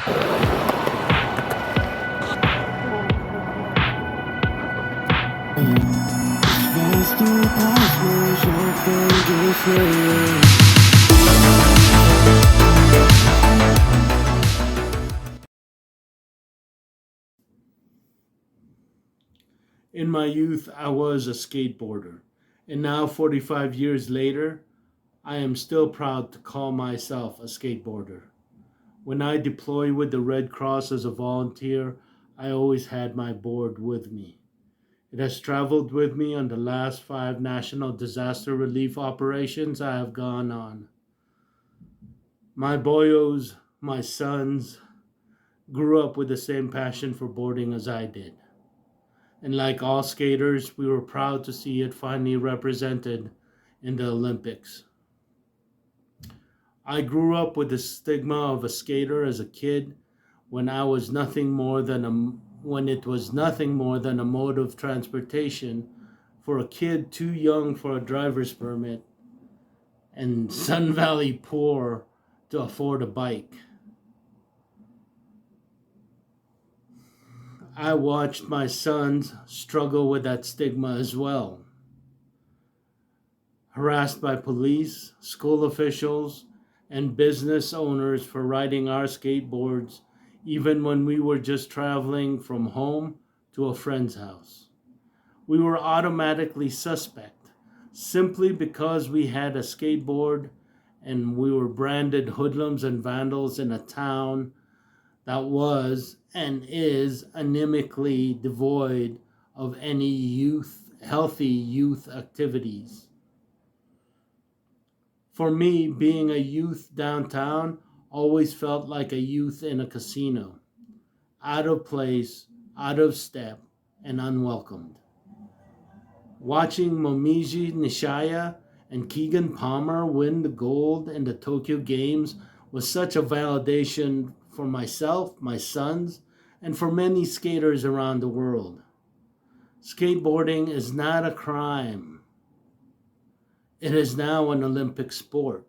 In my youth, I was a skateboarder, and now, 45 years later, I am still proud to call myself a skateboarder. When I deploy with the Red Cross as a volunteer, I always had my board with me. It has traveled with me on the last 5 national disaster relief operations I have gone on. My boyos, my sons, grew up with the same passion for boarding as I did. And like all skaters, we were proud to see it finally represented in the Olympics. I grew up with the stigma of a skater as a kid when I was nothing more than a when it was nothing more than a mode of transportation for a kid too young for a driver's permit and Sun Valley poor to afford a bike. I watched my sons struggle with that stigma as well, harassed by police, school officials, and business owners for riding our skateboards even when we were just traveling from home to a friend's house. We were automatically suspect simply because we had a skateboard and we were branded hoodlums and vandals in a town that was and is anemically devoid of any healthy youth activities. For me, being a youth downtown always felt like a youth in a casino, out of place, out of step, and unwelcomed. Watching Momiji Nishaya and Keegan Palmer win the gold in the Tokyo Games was such a validation for myself, my sons, and for many skaters around the world. Skateboarding is not a crime. It is now an Olympic sport.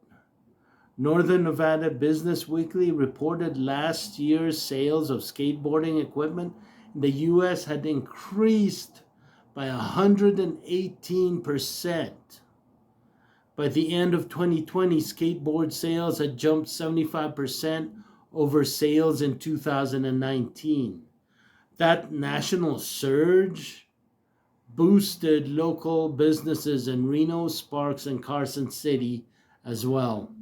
Northern Nevada Business Weekly reported last year's sales of skateboarding equipment in the US had increased by 118%. By the end of 2020, skateboard sales had jumped 75% over sales in 2019. That national surge boosted local businesses in Reno, Sparks, and Carson City as well.